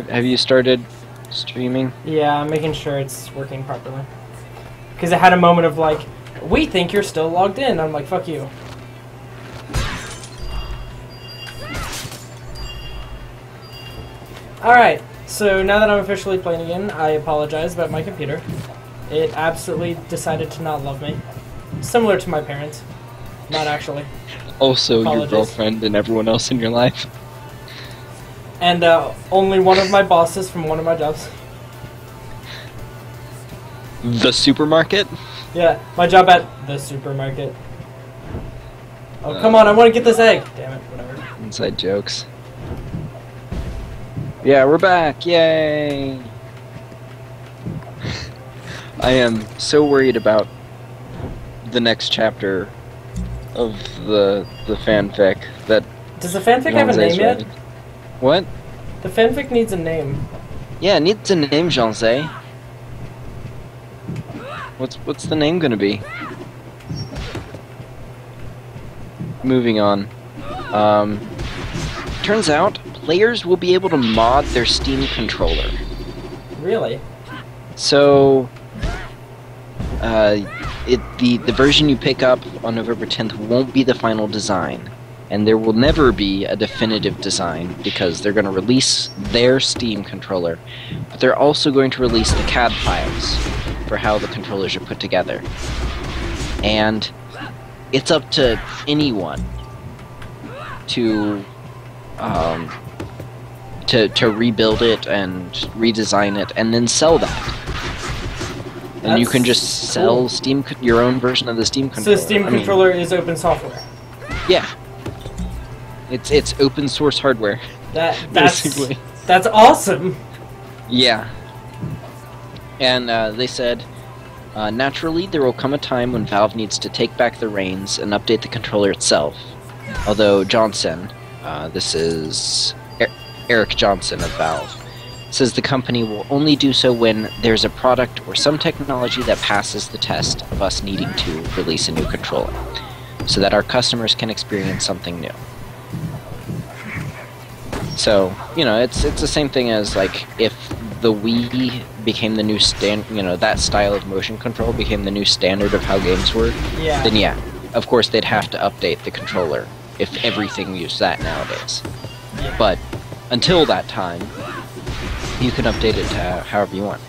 Have you started streaming? Yeah, I'm making sure it's working properly. Because it had a moment of like, we think you're still logged in. I'm like, fuck you. Alright, so now that I'm officially playing again, I apologize about my computer. It absolutely decided to not love me. Similar to my parents. Not actually. Also, Apologies. your girlfriend and everyone else in your life. And only one of my bosses from one of my jobs. The supermarket? Yeah, my job at the supermarket. Oh, come on, I want to get this egg! Damn it, whatever. Inside jokes. Yeah, we're back! Yay! I am so worried about the next chapter of the fanfic that... Does the fanfic have a name yet? What? The fanfic needs a name. Yeah, it needs a name, Jean-Zay. What's the name gonna be? Moving on. Turns out, players will be able to mod their Steam controller. Really? So, the version you pick up on November 10th won't be the final design. And there will never be a definitive design, because they're going to release their Steam controller, but they're also going to release the CAD files for how the controllers are put together. And it's up to anyone to rebuild it and redesign it and then sell that. And you can just sell cool. Steam your own version of the Steam controller. So the Steam controller is open software? Yeah. It's open source hardware. That's awesome. Yeah. And they said, naturally there will come a time when Valve needs to take back the reins and update the controller itself. Although Johnson, this is Eric Johnson of Valve, says the company will only do so when there's a product or some technology that passes the test of us needing to release a new controller, so that our customers can experience something new. So, you know, it's the same thing as, like, if the Wii became the new that style of motion control became the new standard of how games work, yeah. Then yeah, of course they'd have to update the controller if everything used that nowadays. Yeah. But until that time, you can update it to however you want.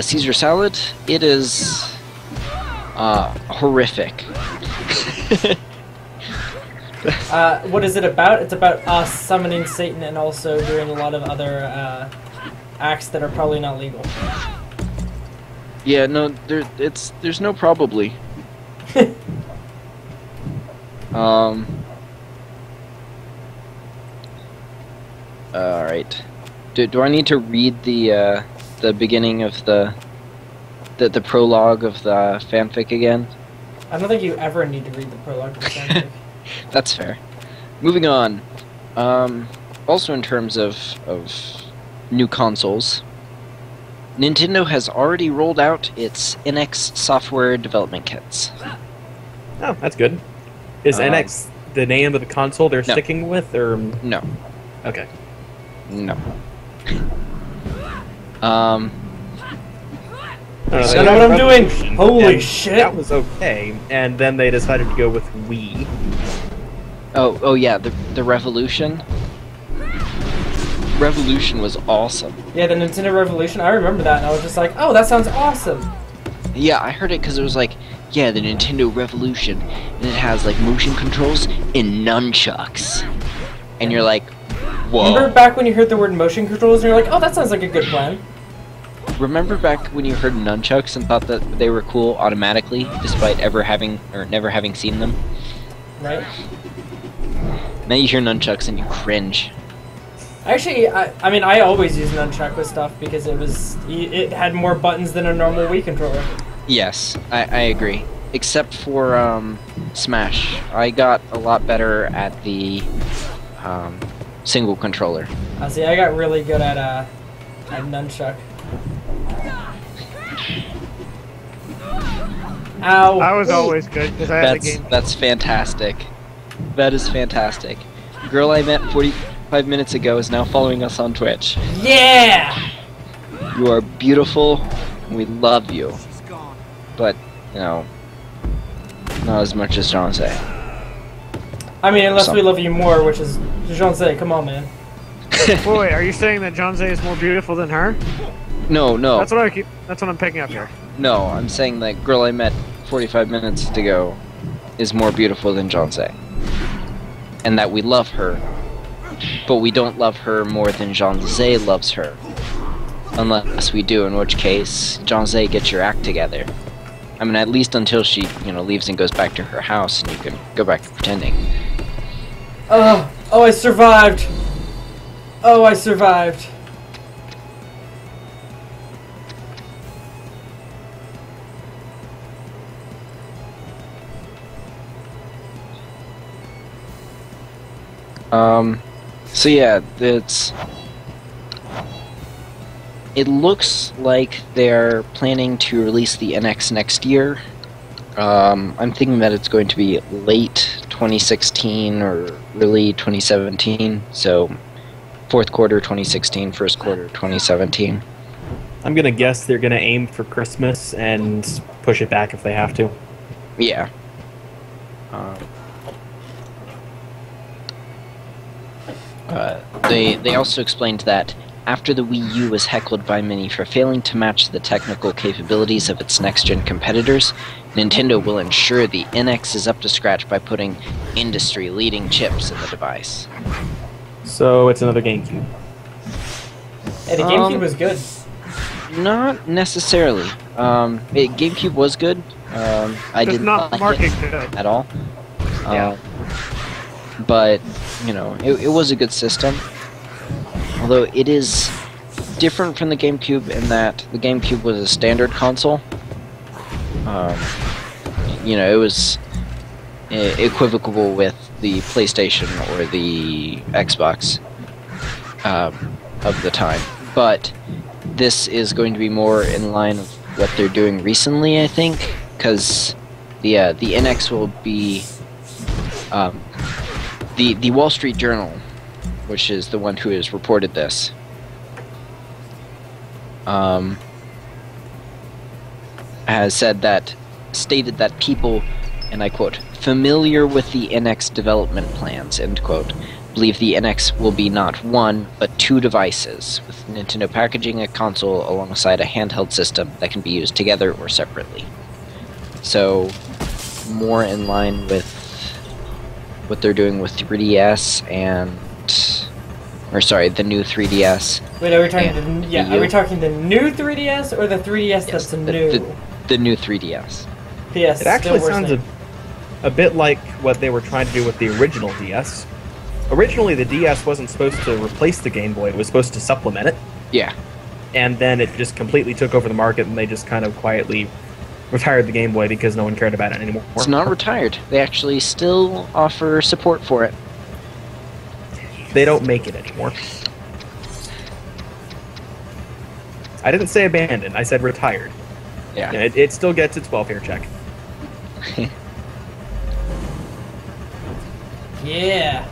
Caesar salad, it is horrific. What is it about? It's about us summoning Satan and also doing a lot of other acts that are probably not legal. Yeah, no, there's no probably. Alright. Do I need to read the beginning of the prologue of the fanfic again? I don't think you ever need to read the prologue to the fanfic. That's fair. Moving on. Also in terms of new consoles, Nintendo has already rolled out its NX software development kits. Oh, that's good. Is NX the name of the console they're sticking with, or no? Okay. No. I don't know what I'm doing. Holy shit! That was okay, and then they decided to go with Wii. Oh yeah, the Revolution. Revolution was awesome. Yeah, the Nintendo Revolution. I remember that, and I was just like, "Oh, that sounds awesome." Yeah, I heard it because it was like, yeah, the Nintendo Revolution, and it has like motion controls and nunchucks, and you're like, whoa. Remember back when you heard the word motion controls, and you're like, "Oh, that sounds like a good plan." Remember back when you heard nunchucks and thought that they were cool automatically, despite never having seen them? Right. Now you hear nunchucks and you cringe. Actually, I mean, I always use nunchuck with stuff because it had more buttons than a normal Wii controller. Yes, I agree. Except for Smash, I got a lot better at the single controller. See, I got really good at nunchuck. Ow! I was always good because I had a game. That's fantastic. That is fantastic. Girl I met 5 minutes ago is now following us on Twitch. Yeah! You are beautiful. We love you. But, you know, not as much as Jonze. I mean, unless we love you more, which is Jonze. Come on, man. Wait, are you saying that Jonze is more beautiful than her? No. That's what I'm picking up here. No, I'm saying that girl I met 45 minutes ago is more beautiful than Jonze. And that we love her, but we don't love her more than Jonze loves her. Unless we do, in which case, Jonze, get your act together. I mean, at least until she, leaves and goes back to her house and you can go back to pretending. Oh, I survived. Oh, I survived. So yeah, it looks like they're planning to release the NX next year. I'm thinking that it's going to be late 2016 or early 2017, so fourth quarter 2016, first quarter 2017. I'm gonna guess they're gonna aim for Christmas and push it back if they have to. Yeah. They also explained that after the Wii U was heckled by many for failing to match the technical capabilities of its next-gen competitors, Nintendo will ensure the NX is up to scratch by putting industry-leading chips in the device. So it's another GameCube. Hey, the GameCube was good. Not necessarily. GameCube was good. I did not like it at all. Yeah. But, it was a good system. Although it is different from the GameCube in that the GameCube was a standard console. It was equivocal with the PlayStation or the Xbox of the time. But this is going to be more in line with what they're doing recently, I think, because the NX will be the Wall Street Journal, which is the one who has reported this, has stated that people, and I quote, familiar with the NX development plans, end quote, believe the NX will be not one, but two devices, with Nintendo packaging a console alongside a handheld system that can be used together or separately. So, more in line with what they're doing with 3DS and... Or sorry, the new 3DS. Wait, are we talking the new 3DS or the 3DS that's new? The new 3DS. PS. It actually sounds a bit like what they were trying to do with the original DS. Originally, the DS wasn't supposed to replace the Game Boy; it was supposed to supplement it. Yeah. And then it just completely took over the market, and they just kind of quietly retired the Game Boy because no one cared about it anymore. It's not retired. They actually still offer support for it. They don't make it anymore. I didn't say abandoned. I said retired. Yeah. It still gets its welfare check. Yeah.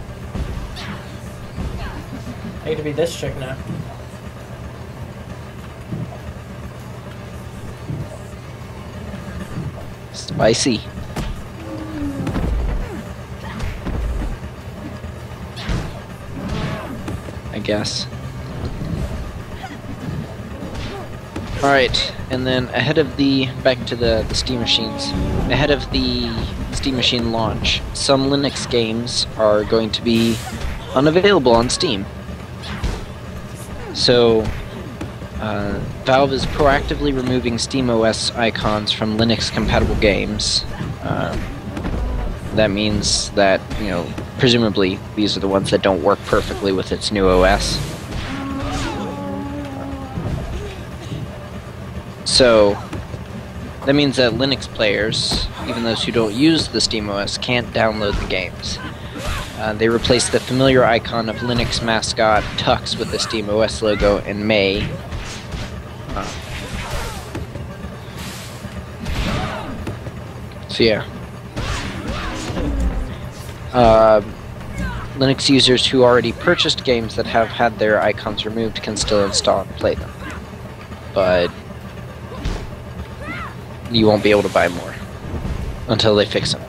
I get to be this chick now. Spicy. I guess. Alright, and then back to the Steam machines. Ahead of the Steam machine launch, some Linux games are going to be unavailable on Steam. So, Valve is proactively removing SteamOS icons from Linux-compatible games. That means that, presumably these are the ones that don't work perfectly with its new OS. So, that means that Linux players, even those who don't use the SteamOS, can't download the games. They replaced the familiar icon of Linux mascot Tux with the SteamOS logo in May. So yeah. Linux users who already purchased games that have had their icons removed can still install and play them. But you won't be able to buy more until they fix them.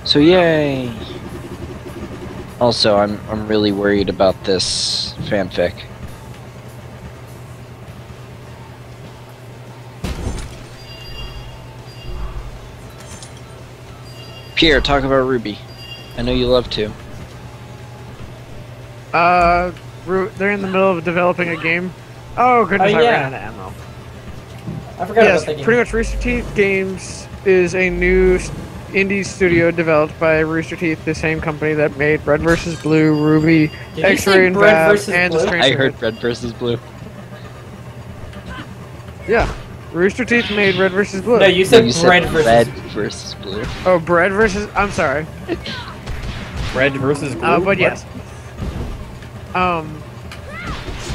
So yay! Also, I'm really worried about this fanfic. Pierre, talk about Ruby. I know you love to. They're in the middle of developing a game. Oh goodness, I ran out of ammo. I forgot about that game. Pretty much Rooster Teeth Games is a new indie studio developed by Rooster Teeth, the same company that made Red vs. Blue, Ruby, X-Ray and Valve, and the Stranger I heard Red vs. Blue. Yeah. Rooster Teeth made Red vs. Blue. No, you said Bread Red versus... versus Blue. Oh, Bread versus... I'm sorry. Red versus Blue? But yes.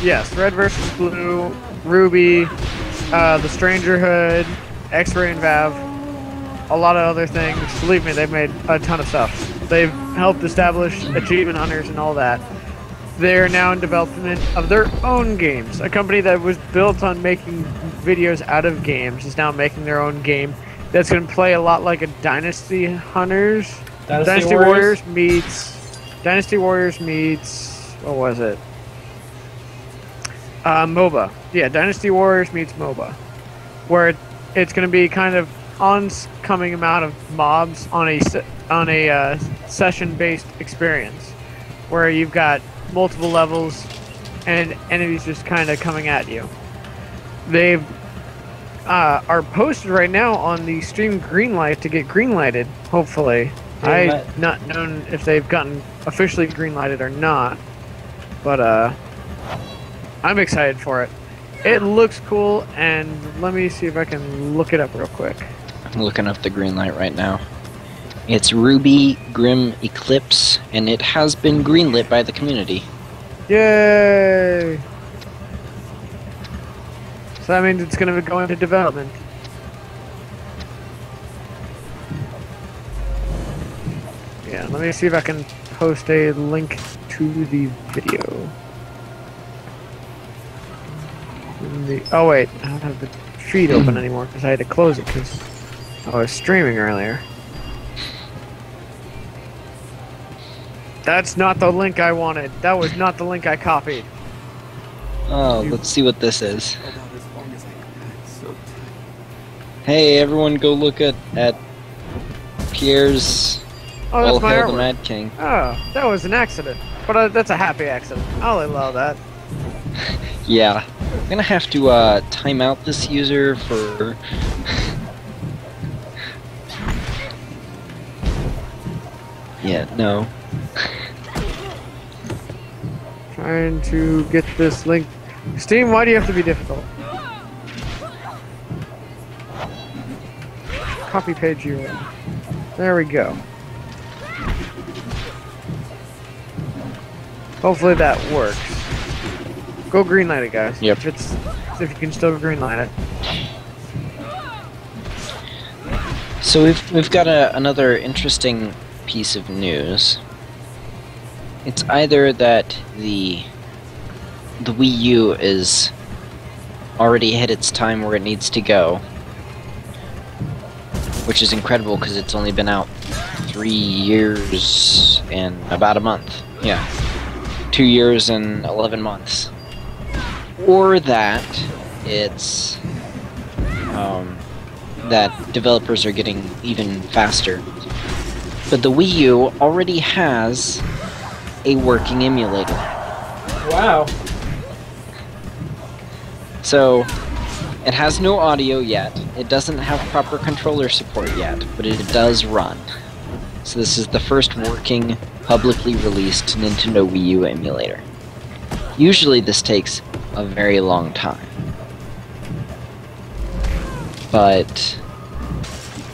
Yes, Red vs. Blue, Ruby, The Strangerhood, X-Ray and Valve, a lot of other things. Believe me, they've made a ton of stuff. They've helped establish achievement hunters and all that. They're now in development of their own games. A company that was built on making videos out of games is now making their own game that's going to play a lot like a Dynasty Hunters. Dynasty Warriors meets... What was it? MOBA. Yeah, Dynasty Warriors meets MOBA. Where it's going to be kind of oncoming amount of mobs on a session-based experience. Where you've got multiple levels and enemies just kind of coming at you. They are posted right now on the Steam Greenlight to get greenlighted, hopefully. I've not known if they've gotten officially greenlighted or not, but I'm excited for it. It looks cool, and let me see if I can look it up real quick. I'm looking up the greenlight right now. It's Ruby Grim Eclipse, and it has been greenlit by the community. Yay! So that means it's going to go into development. Yeah, let me see if I can post a link to the video. Oh wait, I don't have the feed open anymore because I had to close it because I was streaming earlier. That's not the link I wanted. That was not the link I copied. Oh, let's see what this is. Hey, everyone go look at Pierre's Oh, that's my Hail the artwork. Mad King. Oh, that was an accident. But that's a happy accident. I'll allow that. Yeah. I'm gonna have to time out this user for... Yeah, no. Trying to get this link. Steam, why do you have to be difficult? Copy page URL. There we go. Hopefully that works. Go greenlight it, guys. Yep. If you can still greenlight it. So we've got another interesting piece of news. It's either that the Wii U is already hit its time where it needs to go, which is incredible because it's only been out 3 years and about a month. Yeah, 2 years and 11 months. Or that it's that developers are getting even faster. But the Wii U already has a working emulator. Wow. So, it has no audio yet. It doesn't have proper controller support yet, but it does run. So this is the first working, publicly released Nintendo Wii U emulator. Usually this takes a very long time. But,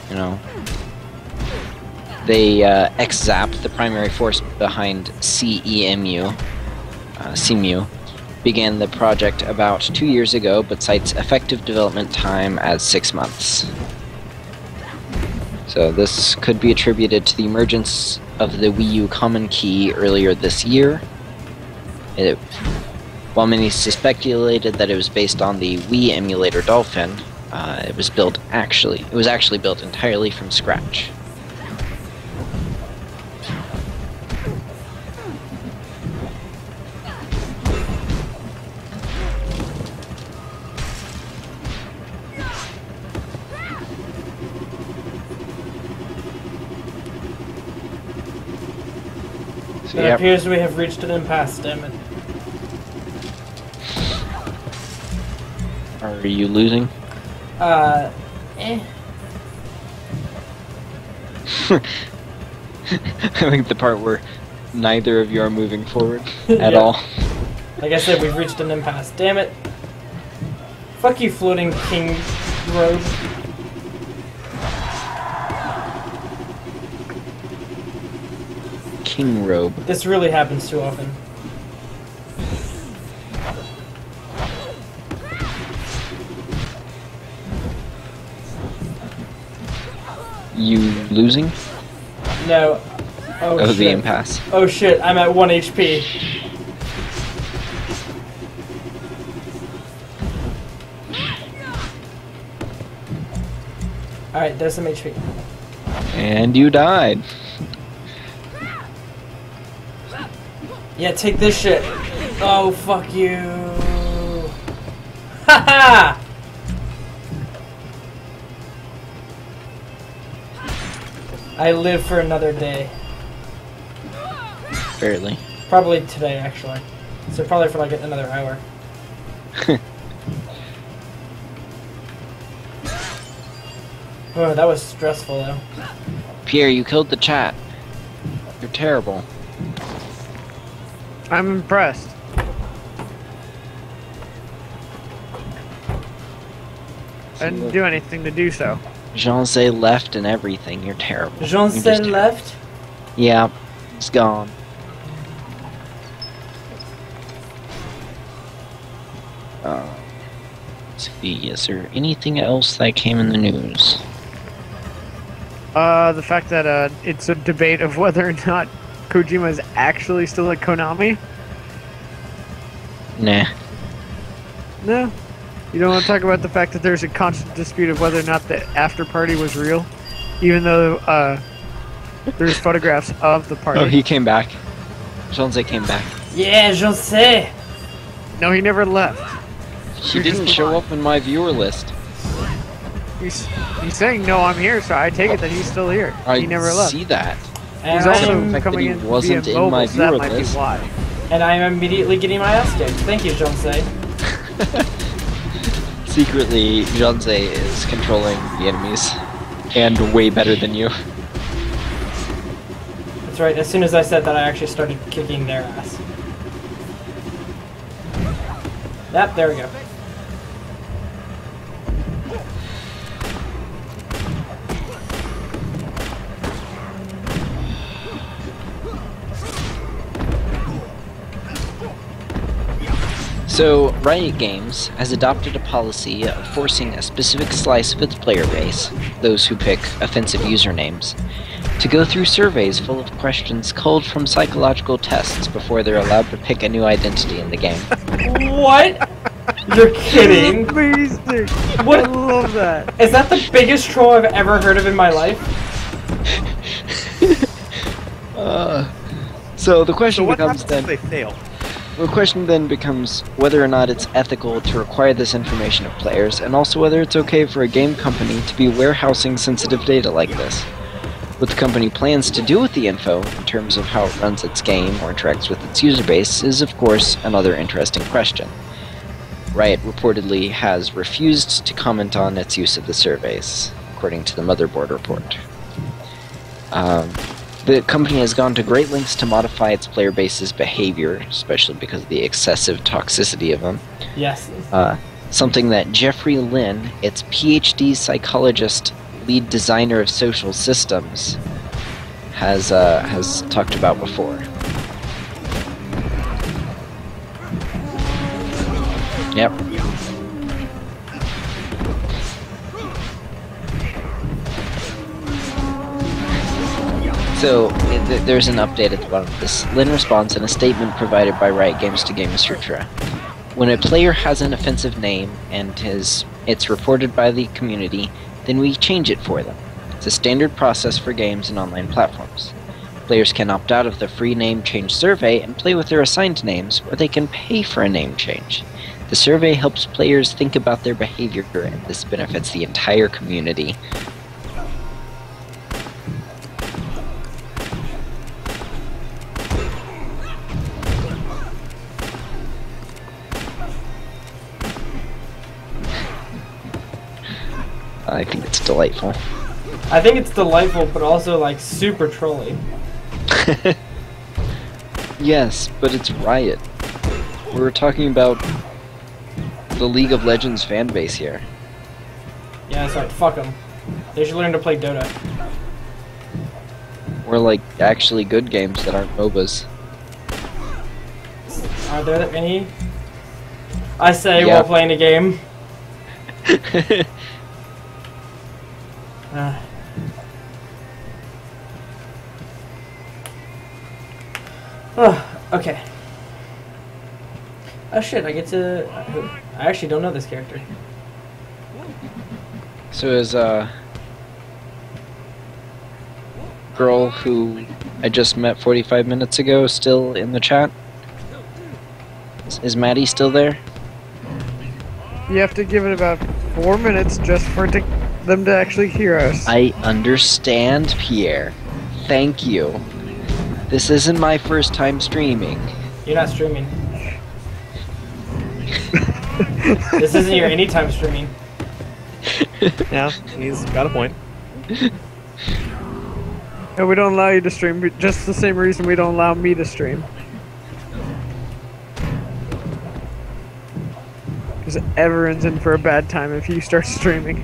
you know, they X-Zap, the primary force behind CEMU, began the project about 2 years ago, but cites effective development time as 6 months. So this could be attributed to the emergence of the Wii U Common Key earlier this year. While many speculated that it was based on the Wii emulator Dolphin, it was actually built entirely from scratch. So, It appears we have reached an impasse, damn it. Are you losing? Eh. I think the part where neither of you are moving forward at Yeah. all. Like I said, we've reached an impasse. Damn it. Fuck you, floating king robe. King robe. This really happens too often. You losing? No. Oh, Oh, shit. the impasse. Oh shit, I'm at 1 HP. Alright, there's some HP. And you died. Yeah, take this shit. Oh, fuck you. Haha! I live for another day. Barely. Probably today, actually. So probably for like another hour. Oh, that was stressful though. Pierre, you killed the chat. You're terrible. I'm impressed. I didn't do anything to do so. Jean-Zay left and everything. You're terrible. You're Jean-Zay just left? Yeah, it's gone. Let's see, is there anything else that came in the news? The fact that it's a debate of whether or not Kojima is actually still at Konami. Nah. No. You don't want to talk about the fact that there's a constant dispute of whether or not the after party was real, even though there's photographs of the party. Oh, he came back. Jean-Zay came back. Yeah, Jean-Zay! No, he never left. He You're didn't just show lying. up in my viewer list. He's saying no, I'm here, so I take it that he's still here. I He never left. see that. And He's I'm- also The fact that coming he in wasn't via in mobile, my so that viewer might list. be why. And I'm immediately getting my ass kicked. Thank you, Jean-Zay. Secretly, Jean-Zay is controlling the enemies. And way better than you. That's right, as soon as I said that, I actually started kicking their ass. Yep, there we go. So, Riot Games has adopted a policy of forcing a specific slice of its player base, those who pick offensive usernames, to go through surveys full of questions culled from psychological tests before they're allowed to pick a new identity in the game. What? You're kidding? Amazing. What? I love that. Is that the biggest troll I've ever heard of in my life? So the question So what becomes happens if then... they fail? The question then becomes whether or not it's ethical to require this information of players, and also whether it's okay for a game company to be warehousing sensitive data like this. What the company plans to do with the info, in terms of how it runs its game or interacts with its user base, is of course another interesting question. Riot reportedly has refused to comment on its use of the surveys, according to the Motherboard report. The company has gone to great lengths to modify its player base's behavior, especially because of the excessive toxicity of them. Yes. Something that Jeffrey Lynn, its PhD psychologist, lead designer of social systems, has talked about before. Yep. So, there's an update at the bottom of this. Lynn responds in a statement provided by Riot Games to Game Mr. When a player has an offensive name and it's reported by the community, then we change it for them. It's a standard process for games and online platforms. Players can opt out of the free name change survey and play with their assigned names, or they can pay for a name change. The survey helps players think about their behavior, and this benefits the entire community. I think it's delightful. I think it's delightful, but also like super trolly. Yes, but it's Riot. We were talking about the League of Legends fan base here. Yeah, it's like, fuck them. They should learn to play Dota. Or like actually good games that aren't MOBAs. Are there any? I say Yeah. while playing a game. Okay. Oh shit, I get to... I actually don't know this character. So is girl who I just met 45 minutes ago still in the chat? Is Maddie still there? You have to give it about 4 minutes just for them to actually hear us. I understand, Pierre. Thank you. This isn't my first time streaming. You're not streaming. This isn't your anytime streaming. Yeah, he's got a point. No, we don't allow you to stream, just the same reason we don't allow me to stream. Because everyone's in for a bad time if you start streaming.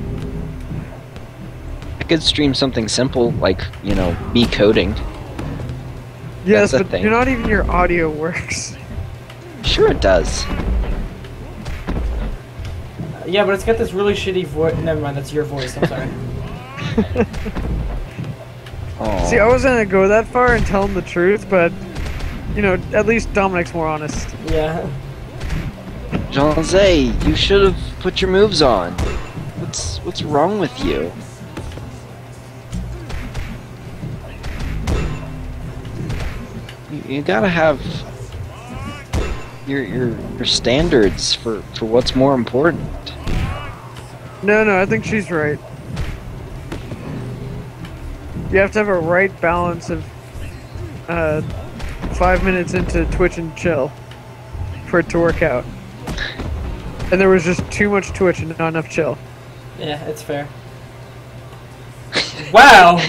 I could stream something simple, like, you know, me coding. Yes, That's the but thing. you're not even your audio works. Sure it does. Yeah, but it's got this really shitty voice. Never mind, that's your voice. I'm sorry. Aw. See, I wasn't gonna go that far and tell him the truth, but you know, at least Dominic's more honest. Yeah. Jose, you should have put your moves on. What's wrong with you? You gotta have your standards for what's more important. No, I think she's right. You have to have a right balance of 5 minutes into Twitch and chill for it to work out. And there was just too much Twitch and not enough chill. Yeah, it's fair. Wow!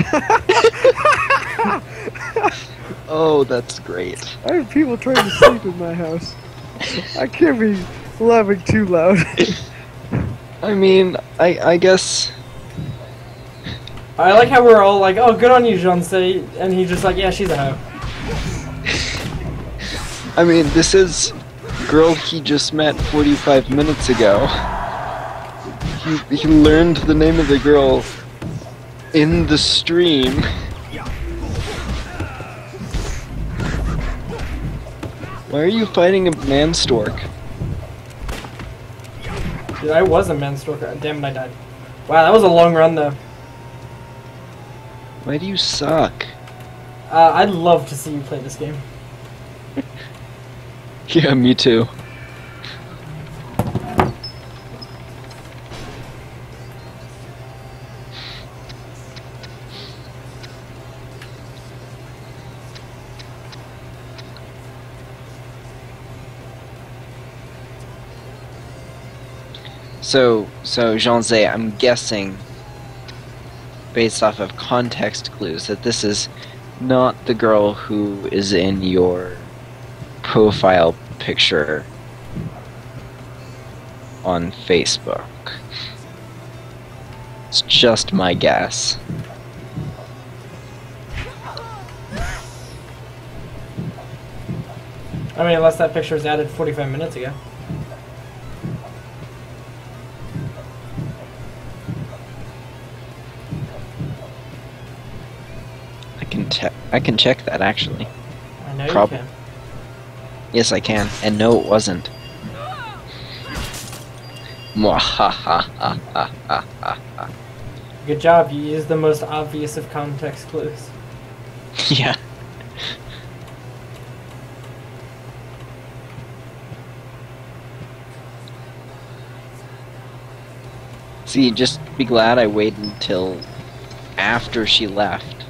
Oh, that's great. I have people trying to sleep in my house. I can't be laughing too loud. I mean, I guess... I like how we're all like, oh, good on you, Jonsei, and he's just like, yeah, she's a hoe. I mean, this is girl he just met 45 minutes ago. He learned the name of the girl in the stream. Why are you fighting a man stork? Dude, I was a man stalker. Damn it, I died. Wow, that was a long run, though. Why do you suck? I'd love to see you play this game. Yeah, me too. So Jean-Zé, I'm guessing, based off of context clues, that this is not the girl who is in your profile picture on Facebook. It's just my guess. I mean, unless that picture was added 45 minutes ago. I can I can check that actually. I know Prob- you can. Yes, I can. And no, it wasn't. Mwahahahahaha. Good job. You used the most obvious of context clues. Yeah. See, just be glad I waited until after she left.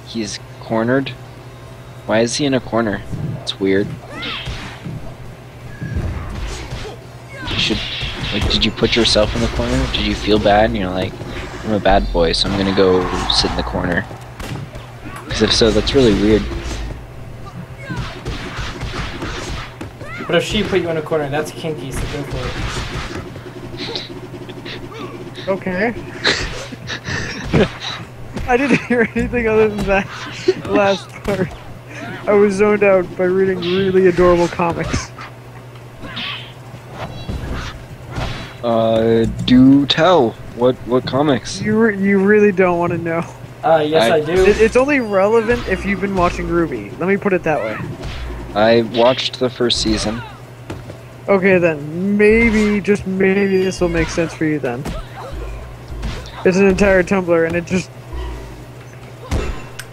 He's cornered. Why is he in a corner? It's weird. You should, like, did you put yourself in the corner? Did you feel bad? And you're like, I'm a bad boy, so I'm gonna go sit in the corner. Because if so, that's really weird. But if she put you in a corner, that's kinky, so go for it. Okay. I didn't hear anything other than that last part. I was zoned out by reading really adorable comics. Do tell. What comics? You really don't want to know. Yes, I do. It's only relevant if you've been watching Ruby. Let me put it that way. I watched the first season. Okay then, maybe, just maybe this will make sense for you then. It's an entire Tumblr and it just...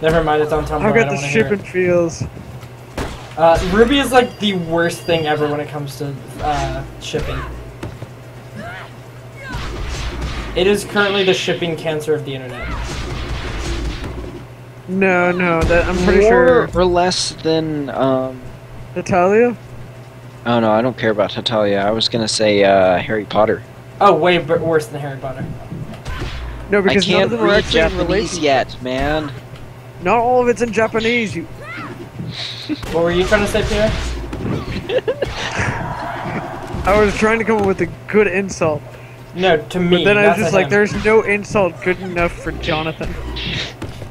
Never mind, it's on Tumblr. I've I got don't the wanna hear ship and feels. it. Ruby is like the worst thing ever when it comes to shipping. It is currently the shipping cancer of the internet. No, that I'm pretty More sure. or less than Natalia? oh no, I don't care about Natalia. I was gonna say Harry Potter. Oh, way worse than Harry Potter. No, I because none can't of them are read actually in Japanese relation. yet, man. Not all of it's in Japanese. You. What were you trying to say, Pierre? I was trying to come up with a good insult, No, to me. but then I not was just to like, him. "There's no insult good enough for Jonathan."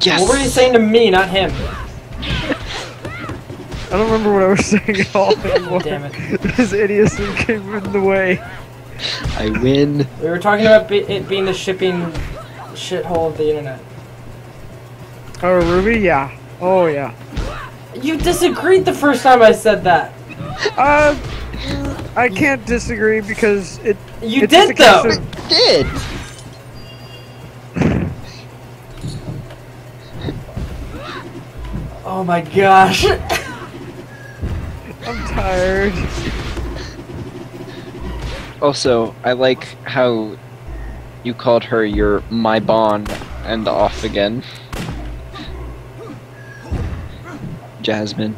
Yes. What were you saying to me, not him? I don't remember what I was saying at all anymore. Damn it. His idiocy came in the way. I win. We were talking about it being the shipping shithole of the internet. Oh, Ruby? Yeah. Oh, yeah. You disagreed the first time I said that. I can't disagree because You it's just did, a case though. of- Did. Oh my gosh. I'm tired. Also, I like how you called her your my bond and off again. Jasmine.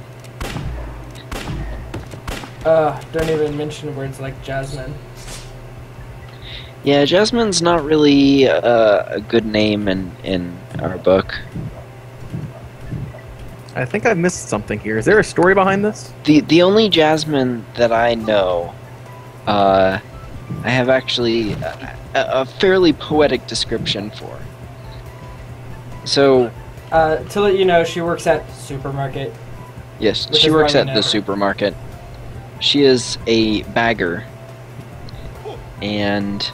Don't even mention words like Jasmine. Yeah, Jasmine's not really a good name in our book. I think I missed something here. Is there a story behind this? The only Jasmine that I know, I have actually a fairly poetic description for. So, To let you know, she works at supermarket. yes, Which she is works why we at know the her. supermarket. She is a bagger, and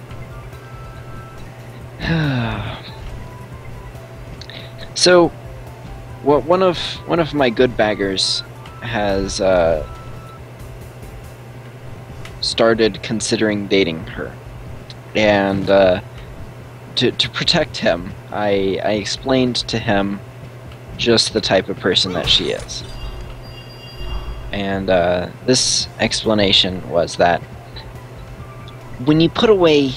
so, what one of my good baggers has started considering dating her, and to protect him, I explained to him just the type of person that she is. And this explanation was that when you put away,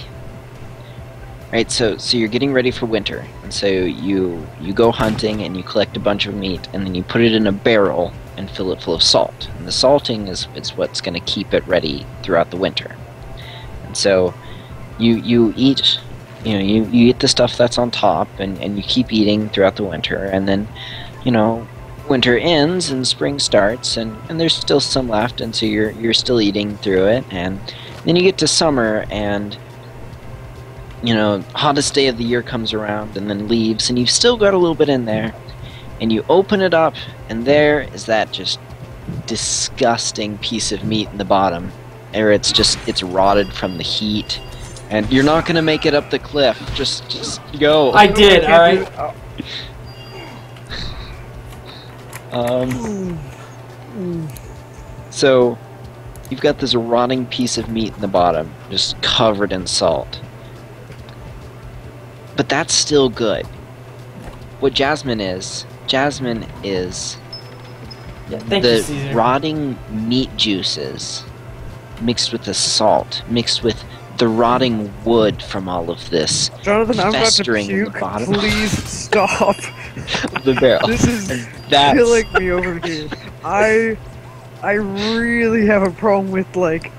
right? So you're getting ready for winter, and so you go hunting and you collect a bunch of meat, and then you put it in a barrel and fill it full of salt. And the salting is what's going to keep it ready throughout the winter. And so you eat, you eat the stuff that's on top, and you keep eating throughout the winter, and then winter ends and spring starts, and there's still some left, and so you're still eating through it, and then you get to summer, and hottest day of the year comes around and then leaves, and you've still got a little bit in there, and you open it up, and there is that just disgusting piece of meat in the bottom, or it's rotted from the heat, and you're not gonna make it up the cliff. Just go. I did, alright. So, you've got this rotting piece of meat in the bottom, just covered in salt. But that's still good. What jasmine is Yeah, thank you, the Caesar. rotting meat juices mixed with the salt, mixed with the rotting wood from all of this Jonathan, I'm about to festering in the puke. bottom Please stop. of the barrel. This is That's killing me over here. I really have a problem with like.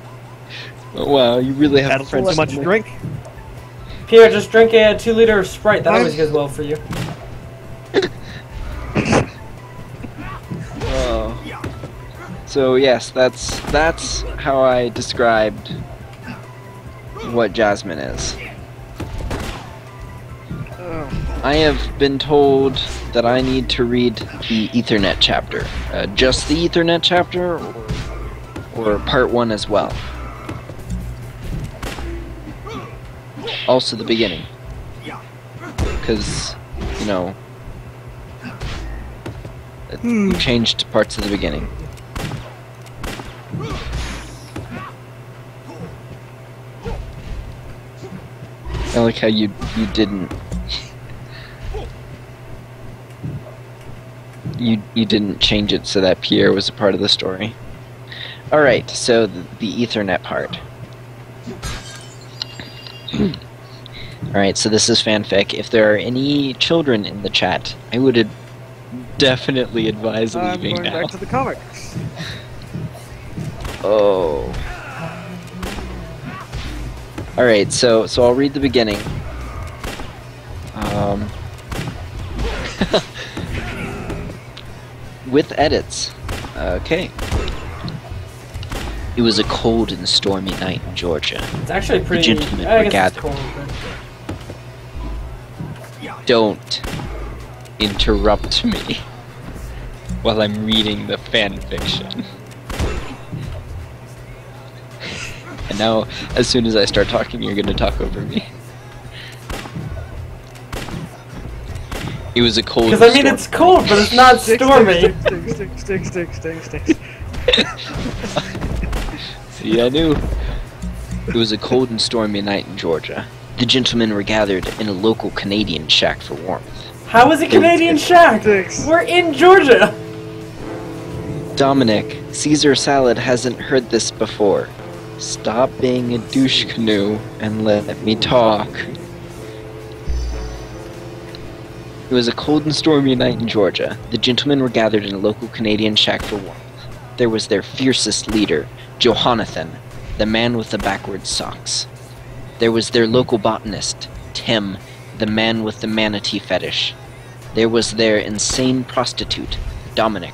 wow, you really have Had a too friend. much to drink. Pierre, just drink a 2-liter of Sprite. That always goes well for you. Oh. So yes, that's how I described what jasmine is. I have been told that I need to read the Ethernet chapter. Just the Ethernet chapter, or part 1 as well. Also the beginning. Because, you know, you changed parts of the beginning. I like how you didn't you didn't change it so that Pierre was a part of the story. Alright, so the Ethernet part. Alright, so this is fanfic. If there are any children in the chat, I would definitely advise I'm leaving going now. back to the comics. Oh. Alright, so I'll read the beginning. With edits. Okay. It was a cold and stormy night in Georgia. It's actually pretty. gentlemen I were guess it's gathered. cold, but Don't interrupt me while I'm reading the fan fiction. And now, as soon as I start talking, you're gonna talk over me. It was a cold. because I mean it's cold, but it's not stormy. Stick. See, I knew. It was a cold and stormy night in Georgia. The gentlemen were gathered in a local Canadian shack for warmth. How is it Canadian shack? Sticks. We're in Georgia. Dominic, Caesar Salad hasn't heard this before. Stop being a douche canoe and let me talk. It was a cold and stormy night in Georgia. The gentlemen were gathered in a local Canadian shack for warmth. There was their fiercest leader, Jonathan, the man with the backwards socks. There was their local botanist, Tim, the man with the manatee fetish. There was their insane prostitute, Dominic,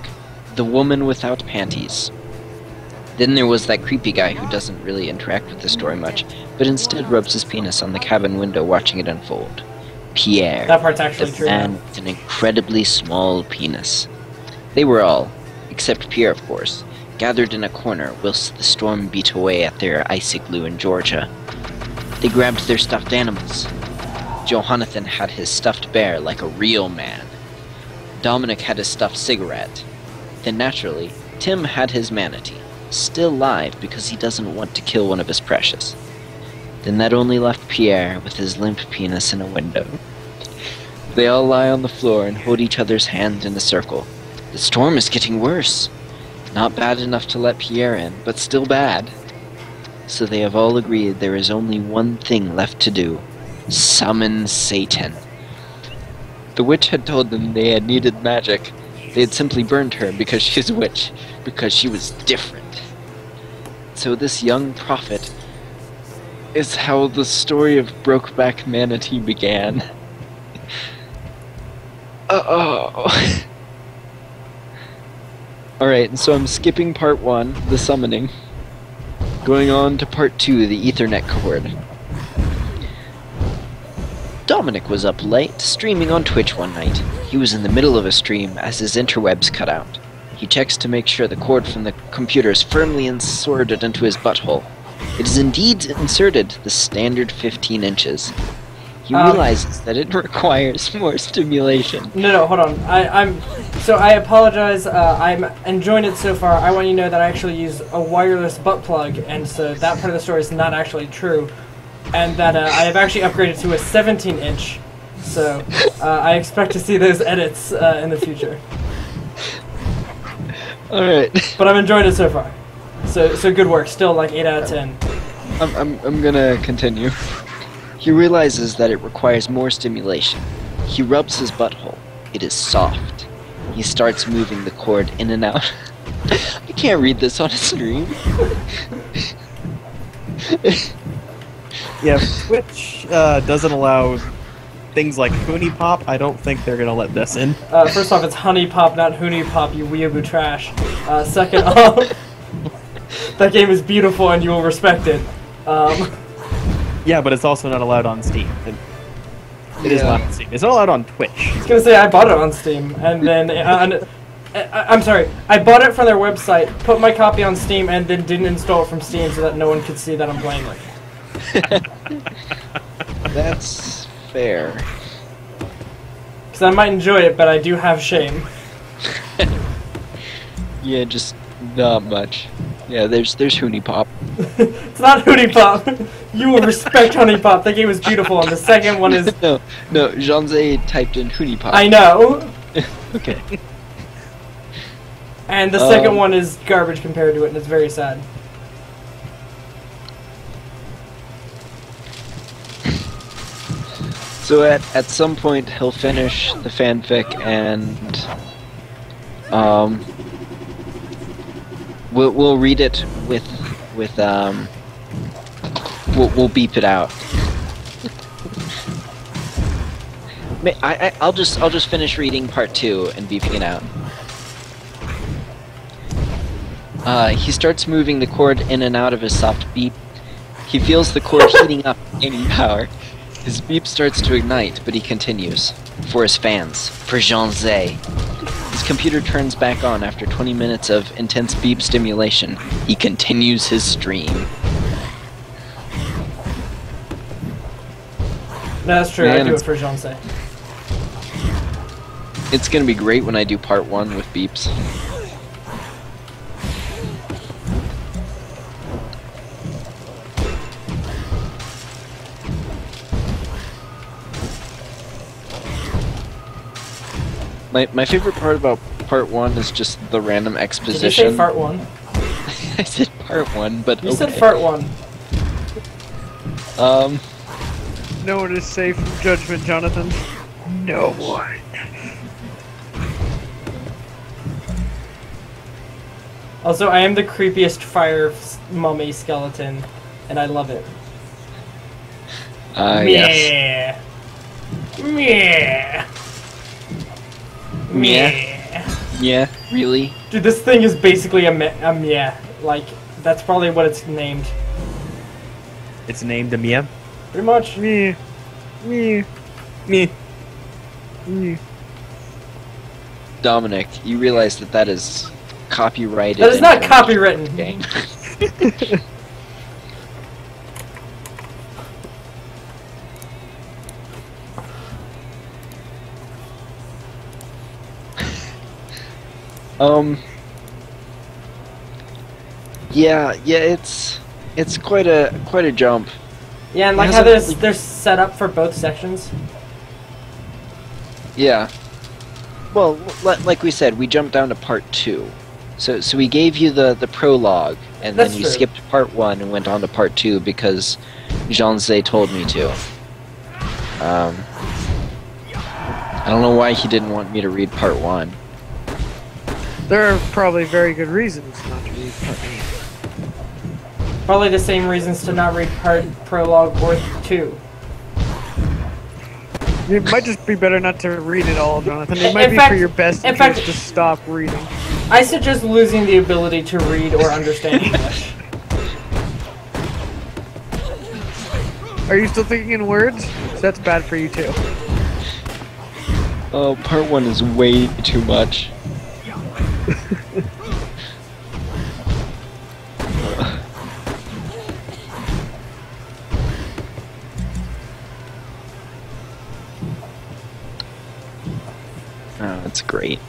the woman without panties. Then there was that creepy guy who doesn't really interact with the story much, but instead rubs his penis on the cabin window watching it unfold. Pierre, That part's actually the true. man with an incredibly small penis. They were all, except Pierre of course, gathered in a corner whilst the storm beat away at their icy glue in Georgia. They grabbed their stuffed animals. Jonathan had his stuffed bear like a real man. Dominic had his stuffed cigarette. Then naturally, Tim had his manatee, still live because he doesn't want to kill one of his precious. Then that only left Pierre with his limp penis in a window. They all lie on the floor and hold each other's hand in a circle. The storm is getting worse. Not bad enough to let Pierre in, but still bad. So they have all agreed there is only one thing left to do. Summon Satan. The witch had told them they had needed magic. They had simply burned her because she's a witch, because she was different. So this young prophet is how the story of Brokeback Manatee began. Oh. Alright, so I'm skipping part 1, the summoning. Going on to part 2, the Ethernet cord. Dominic was up late, streaming on Twitch one night. He was in the middle of a stream as his interwebs cut out. He checks to make sure the cord from the computer is firmly inserted into his butthole. It is indeed inserted, the standard 15 inches. He realizes that it requires more stimulation. No, hold on. I apologize. I'm enjoying it so far. I want you to know that I actually use a wireless butt plug, and so that part of the story is not actually true, and that I have actually upgraded to a 17-inch. So I expect to see those edits in the future. All right. But I'm enjoying it so far. So good work. Still like 8 out of 10. I'm gonna continue. He realizes that it requires more stimulation. He rubs his butthole. It is soft. He starts moving the cord in and out. I can't read this on a stream. Yeah, Twitch doesn't allow things like Hoonie Pop. I don't think they're gonna let this in. First off, it's Honey Pop, not Hoonie Pop, you weeaboo trash. Second off, that game is beautiful and you will respect it. Yeah, but it's also not allowed on Steam. It is not on Steam. It's not allowed on Twitch. I was gonna say I bought it on Steam, and then I'm sorry, I bought it from their website, put my copy on Steam, and then didn't install it from Steam so that no one could see that I'm playing it. That's fair. Because I might enjoy it, but I do have shame. Yeah, just not much. Yeah, there's Hoonie Pop. It's not Hoonie Pop. You will respect Honey Pop. That game is beautiful, and the second one is... No, Jean-Zé typed in Hoonie Pop. I know. Okay. And the second one is garbage compared to it, and it's very sad. So at some point he'll finish the fanfic and we'll read it with we'll beep it out. I'll just finish reading part 2 and beeping it out. He starts moving the cord in and out of his soft beep. He feels the cord heating up, gaining power. His beep starts to ignite, but he continues. For his fans. For Jean-Zé. His computer turns back on after 20 minutes of intense beep stimulation. He continues his stream. No, that's true. Man, I do it for Jean-Zé. It's gonna be great when I do part 1 with beeps. My favorite part about part 1 is just the random exposition. Did you say fart 1? I said part 1, but You okay. said fart 1. No one is safe from judgment, Jonathan. No one. Also, I am the creepiest fire mummy skeleton, and I love it. Yes. Meh. Yeah, really? Dude, this thing is basically a meh. Like, that's probably what it's named. It's named Amia. Pretty much. Me. Dominic, you realize that is copyrighted. That is not infringement copywritten. game. Yeah, it's quite a jump. Yeah, and like how they're set up for both sections. Yeah. Well, like we said, we jumped down to part 2. So we gave you the prologue, and That's then you true. skipped part 1 and went on to part 2 because Jean-Zé told me to. I don't know why he didn't want me to read part 1. There are probably very good reasons not to read part 1. Probably the same reasons to not read part prologue or 2. It might just be better not to read it all, Jonathan. It In might be fact- for your best in interest fact- to stop reading. I suggest losing the ability to read or understand English. Are you still thinking in words? 'Cause that's bad for you too. Oh, part 1 is way too much. It's great.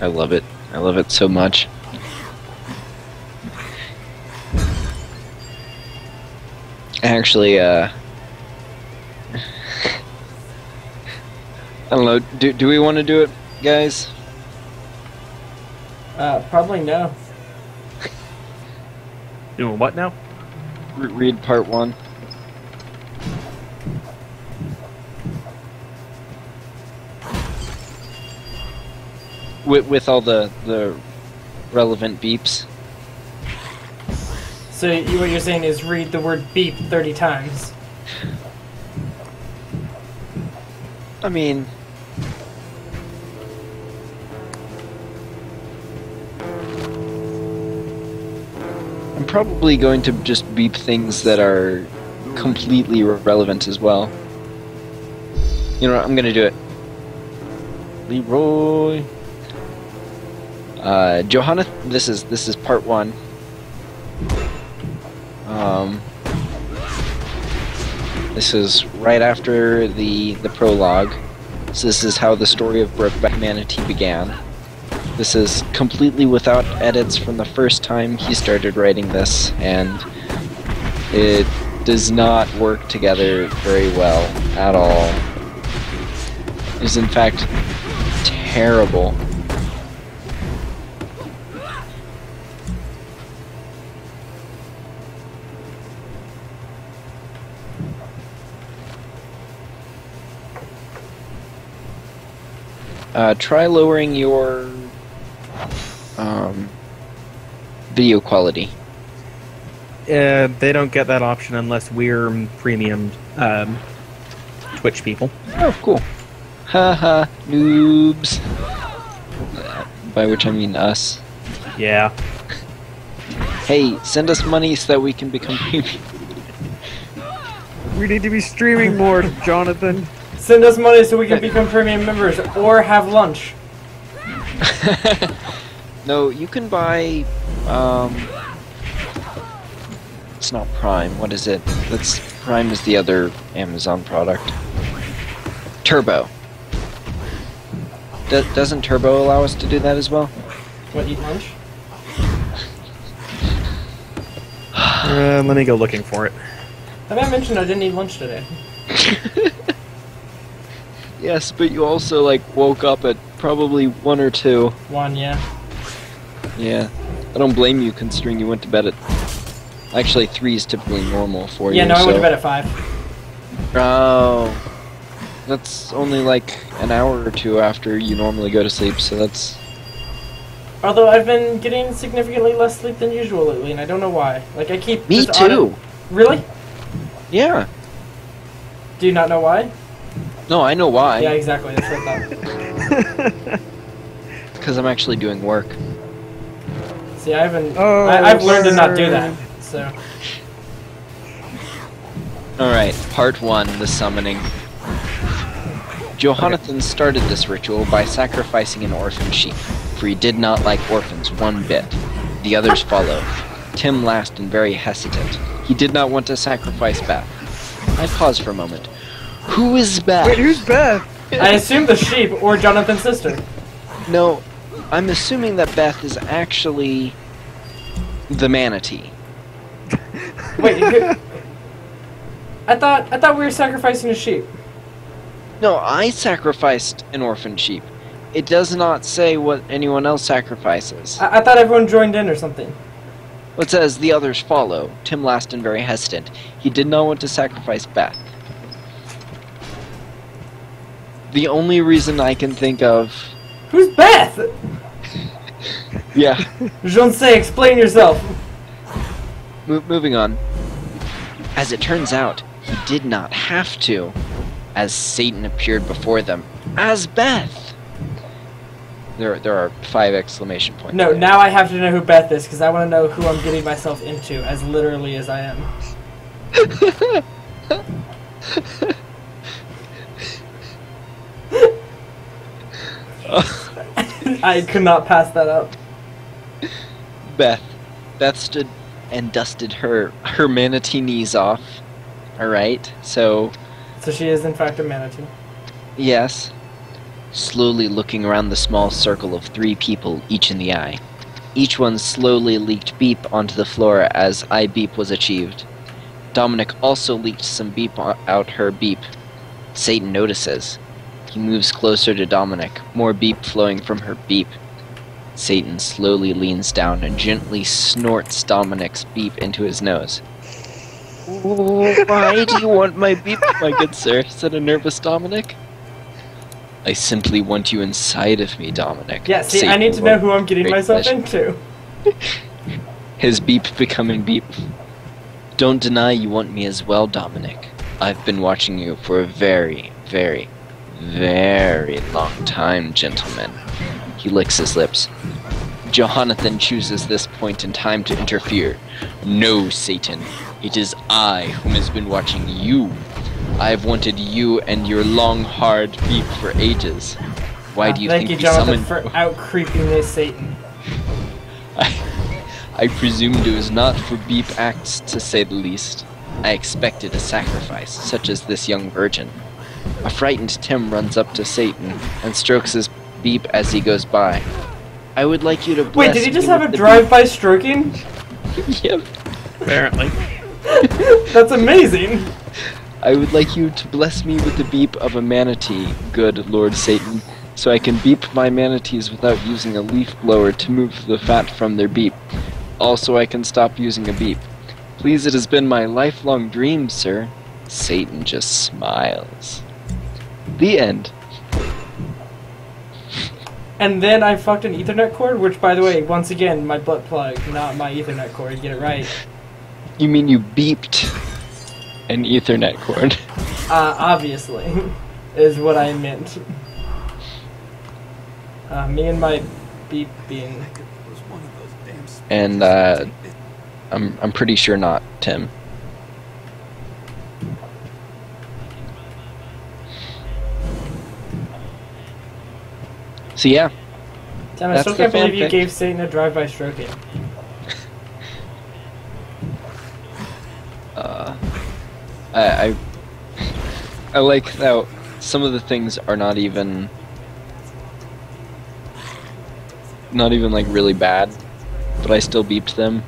I love it. I love it so much. Actually, I don't know. Do we want to do it, guys? Probably no. Doing what now? Read part 1. With all the relevant beeps. So what you're saying is read the word beep 30 times. I mean, I'm probably going to just beep things that are completely irrelevant as well. You know what? I'm gonna do it. Leroy. Johanna, this is part 1. This is right after the prologue. So this is how the story of Brokeback Manatee began. This is completely without edits from the first time he started writing this, and it does not work together very well at all. It is in fact terrible. Try lowering your video quality. They don't get that option unless we're premium Twitch people. Oh, cool. Haha, noobs. By which I mean us. Yeah. Hey, send us money so that we can become premium. We need to be streaming more, Jonathan. Send us money so we can become premium members or have lunch. No, you can buy, it's not Prime, what is it? Prime is the other Amazon product. Turbo. Doesn't Turbo allow us to do that as well? What, eat lunch? Let me go looking for it. Have I mentioned I didn't eat lunch today? Yes, but you also, like, woke up at probably 1 or 2. 1, yeah. Yeah. I don't blame you considering you went to bed at... Actually, 3 is typically normal for you. Yeah, no, I went to so- bed at 5. Oh. That's only like an hour or 2 after you normally go to sleep, so that's... Although I've been getting significantly less sleep than usual lately, and I don't know why. Like, I keep... Me just too! Really? Yeah. Do you not know why? No, I know why. Yeah, exactly. That's what I thought. Because I'm actually doing work. See, I haven't... Oh, I've learned to not do sir. that, so... Alright, part 1, the summoning. Jonathan started this ritual by sacrificing an orphan sheep, for he did not like orphans one bit. The others followed. Tim last and very hesitant. He did not want to sacrifice Beth. I paused for a moment. Who is Beth? Wait, who's Beth? I assume the sheep or Jonathan's sister. No, I'm assuming that Beth is actually the manatee. Wait, I thought we were sacrificing a sheep. No, I sacrificed an orphan sheep. It does not say what anyone else sacrifices. I thought everyone joined in or something. It says the others follow. Tim last and very hesitant. He did not want to sacrifice Beth. The only reason I can think of... Who's Beth? Yeah. Je ne sais, explain yourself. Moving on. As it turns out, he did not have to, as Satan appeared before them, as Beth. There are 5 exclamation points. No, there. now I have to know who Beth is, because I want to know who I'm getting myself into, as literally as I am. I could not pass that up. Beth. Beth stood and dusted her manatee knees off. Alright, so... So she is in fact a manatee. Yes. slowly looking around the small circle of 3 people, each in the eye. Each one slowly leaked beep onto the floor as eye beep was achieved. Dominic also leaked some beep out her beep. Satan notices. He moves closer to Dominic, more beep flowing from her beep. Satan slowly leans down and gently snorts Dominic's beep into his nose. "Why do you want my beep, my good sir?" said a nervous Dominic. "I simply want you inside of me, Dominic." Yeah, see, I Satan need to know wrote who I'm getting great myself pleasure. into. His beep becoming beep. "Don't deny you want me as well, Dominic. I've been watching you for a very, very, very long time, gentlemen." He licks his lips. Jonathan chooses this point in time to interfere. "No, Satan. It is I whom has been watching you. I have wanted you and your long, hard beep for ages. Why do you Thank think you, we Jonathan, summoned for out-creeping this Satan. I presumed it was not for beep acts, to say the least. I expected a sacrifice, such as this young virgin." A frightened Tim runs up to Satan and strokes his beep as he goes by. "I would like you to bless Wait, did he just me have a with the drive-by stroking? beep." Yep. Apparently. That's amazing. "I would like you to bless me with the beep of a manatee, good Lord Satan, so I can beep my manatees without using a leaf blower to move the fat from their beep. Also, I can stop using a beep. Please, it has been my lifelong dream, sir." Satan just smiles. The end. And then I fucked an Ethernet cord, which, by the way, once again, my butt plug, not my Ethernet cord. Get it right. You mean you beeped an Ethernet cord? Obviously, is what I meant. Me and my beep being. And I'm pretty sure not, Tim. So yeah, Damn, I That's still the can't believe you fanfic. gave Satan a drive-by stroking. I like how some of the things are not even like really bad, but I still beeped them.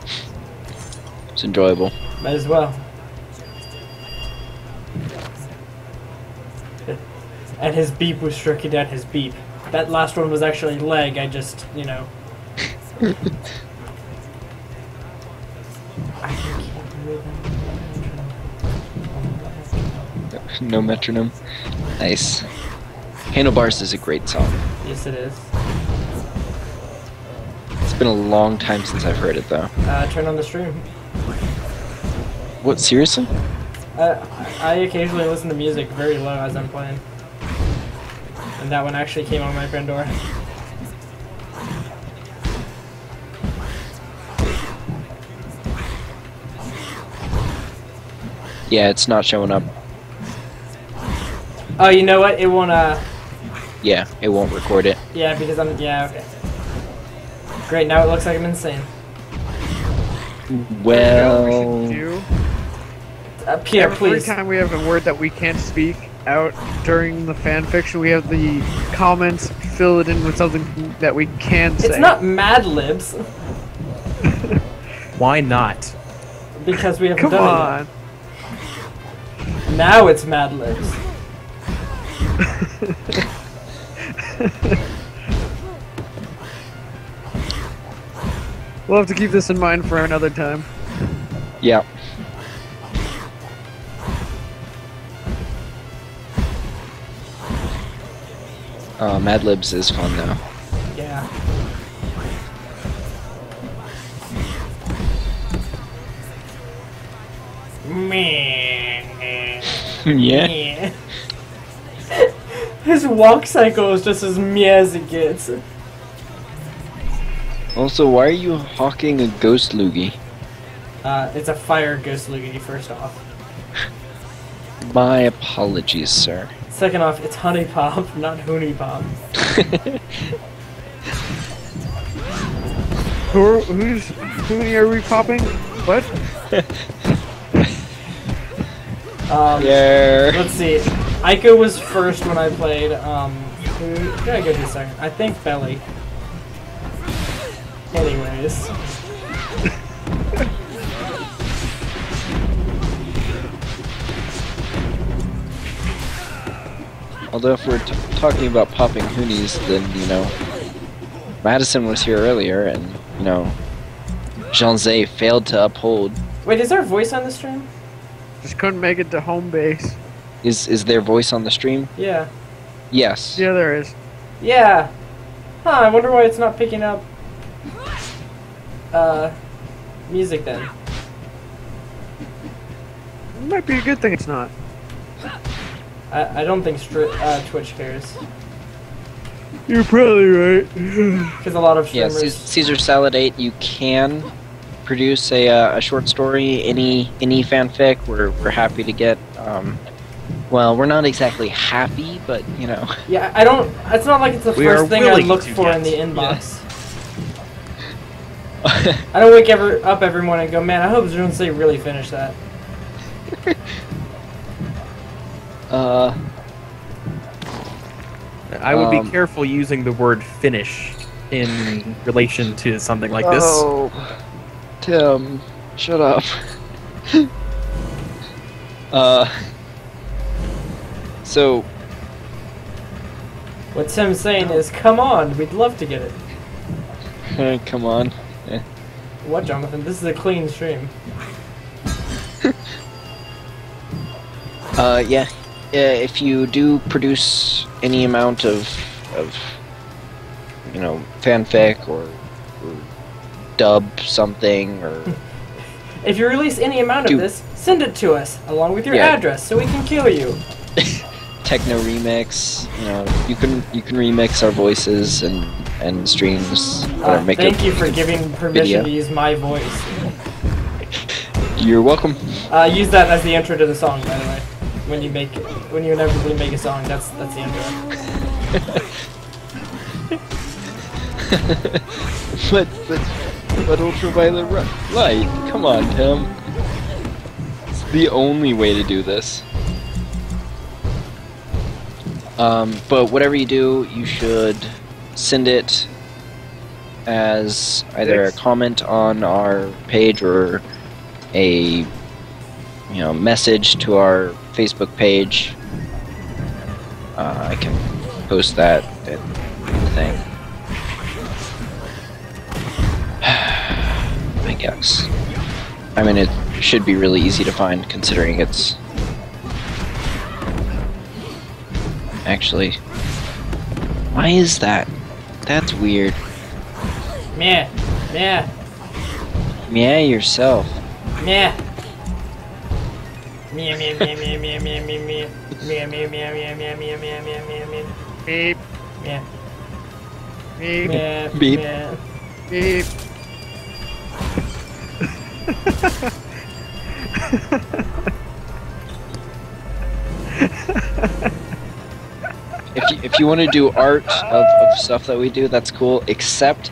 It's enjoyable. Might as well. And his beep was stroking down his beep. That last one was actually leg, I just, you know. No metronome. Nice. Handlebars is a great song. Yes, it is. It's been a long time since I've heard it though. Turn on the stream. What, seriously? I occasionally listen to music very low as I'm playing. And that one actually came on my Pandora. Yeah, it's not showing up. Oh, you know what? It won't, Yeah, it won't record it. yeah, because I'm, yeah, okay. Great, now it looks like I'm insane. Well, We should do? Pierre, Every please. time we have a word that we can't speak out during the fan fiction, we have the comments fill it in with something that we can say. It's not Mad Libs, Why not? because we haven't Come done on. it yet. Now it's Mad Libs. We'll have to keep this in mind for another time. yeah. Mad Libs is fun though. Yeah. Meh. Yeah. His walk cycle is just as meh as it gets. Also, why are you hawking a ghost loogie? It's a fire ghost loogie, first off. My apologies, sir. Second off, it's honey pop, not hoony pop. Who are we popping? What? Yeah. Let's see. Aiko was first when I played. Gotta go do a second. I think belly. Anyways. Although if we're talking about popping hoonies, then, you know, Madison was here earlier, and, you know, Jean-Zé failed to uphold. Wait, is there a voice on the stream? Just couldn't make it to home base. Is there voice on the stream? Yeah. Yes. Yeah, there is. Yeah. Huh, I wonder why it's not picking up music then. It might be a good thing it's not. I don't think Twitch cares. You're probably right. Because a lot of Yeah, streamers... Caesar Salad 8, you can produce a short story, any fanfic. We're happy to get. Well, we're not exactly happy, but you know. Yeah, I don't... It's not like it's the We first are thing I willing look to for get. in the inbox. I don't wake up every morning and go, man, I hope Jean-Zé really finished that. I would be careful using the word finish in relation to something like this. Oh, Tim, shut up. So, What Tim's saying is, come on, we'd love to get it. come on. What, Jonathan? This is a clean stream. Yeah. If you do produce any amount of you know, fanfic or dub something, or If you release any amount of this, send it to us, along with your address, so we can kill you. techno remix, you know, you can remix our voices and streams. Or make Thank you for giving permission video. to use my voice. You're welcome. Use that as the intro to the song, by the way. When you inevitably make a song, that's the intro. but ultraviolet light. Come on, Tim. It's the only way to do this. But whatever you do, you should send it as either a comment on our page or a message to our Facebook page. I can post that and thing. I guess. I mean, it should be really easy to find, considering it's actually. Why is that? That's weird. Meh. Meh. Yeah, yourself. Meh. Meh, meh, meh, meh, meh, meh, meh, meh. Meh, meh, meh, meh, meh, meh, meh, meh, meh, meh. Beep. Meh. Beep. Meh, Beep. meh. Beep. If you want to do art of stuff that we do, that's cool. Except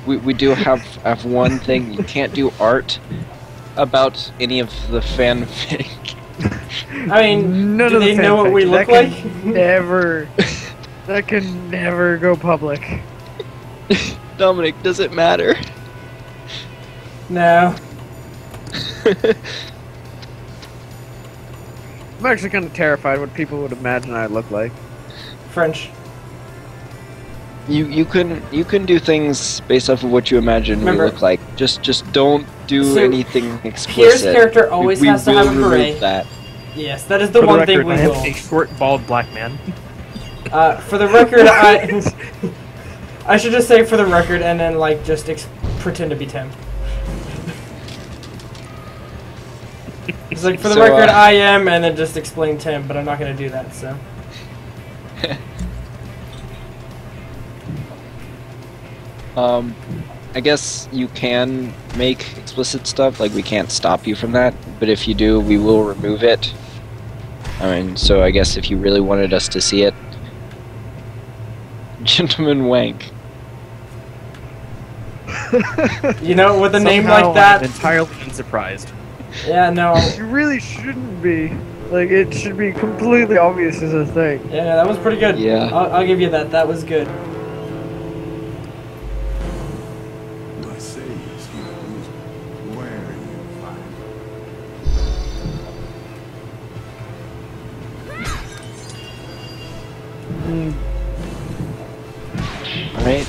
we do have one thing: you can't do art about any of the fanfic. I mean, None do of the they know what fanfic. we look That like? can never. That can never go public. Dominic, does it matter? No. I'm actually kind of terrified what people would imagine I look like. French. You can do things based off of what you imagine Remember- we look like. Just don't do So, anything explicit. Pierre's character always we has to will have a remove beret. that. Yes, that is the For one the thing record, we I am will. a short, bald black man. For the record, I should just say for the record and then like just pretend to be Tim. It's like for the So, record, I am, and then just explain Tim, but I'm not gonna do that. So. I guess you can make explicit stuff, like we can't stop you from that, but if you do, we will remove it. I mean, so I guess if you really wanted us to see it, Gentleman Wank. You know, with a name Somehow like that. I'm entirely unsurprised. Yeah, no. You really shouldn't be. Like, it should be completely obvious as a thing. Yeah, that was pretty good. Yeah. I'll give you that. That was good. My sage heroes, where you find Alright.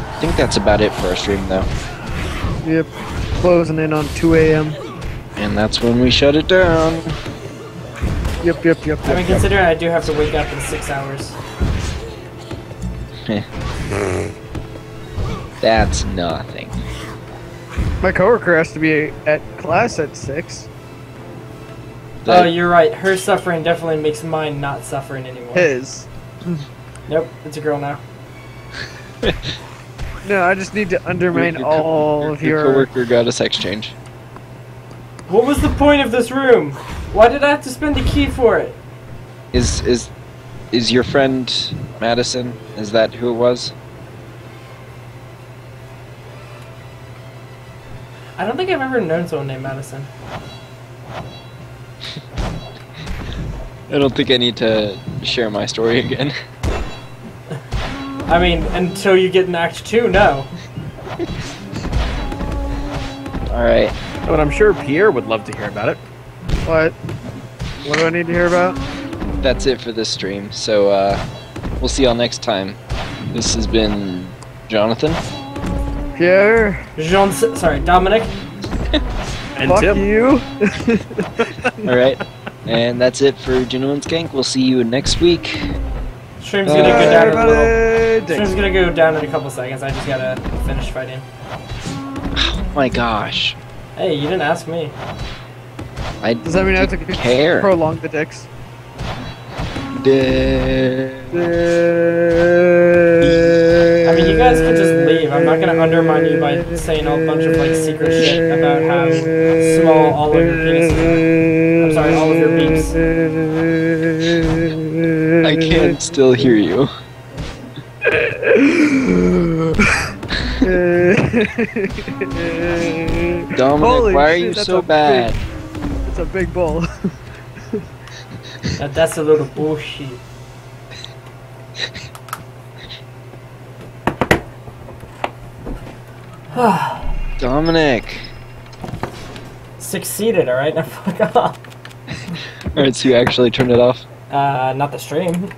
I think that's about it for our stream, though. Yep. Closing in on 2 a.m. And that's when we shut it down. Yep. I mean, considering I do have to wake up in 6 hours. That's nothing. My coworker has to be at class at 6. Oh, you're right. Her suffering definitely makes mine not suffering anymore. His. Nope, it's a girl now. No, I just need to undermine all of your your... coworker got a sex change. What was the point of this room? Why did I have to spend a key for it? Is your friend Madison? Is that who it was? I don't think I've ever known someone named Madison. I don't think I need to share my story again. I mean, until you get in Act 2, no. Alright. But I'm sure Pierre would love to hear about it. What? What do I need to hear about? That's it for this stream. So, we'll see y'all next time. This has been Jonathan. Pierre? Sorry, Dominic. And Fuck Tim. you. Alright. And that's it for Genuine's Gank. We'll see you next week. Stream's gonna go down in a little. Everybody. Stream's gonna go down in a couple seconds. I just gotta finish fighting. Oh my gosh. Hey, you didn't ask me. I Does that mean I have to care. prolong the dicks? I mean, you guys could just leave. I'm not gonna undermine you by saying a bunch of like secret shit about how small all of your penises are. I'm sorry, all of your beaks. I can still hear you. Dominic, Holy why are shit, you that's so a bad? It's a big bowl. Now, that's a little bullshit. Dominic. Succeeded, alright? Now fuck off. Alright, so you actually turned it off? Not the stream.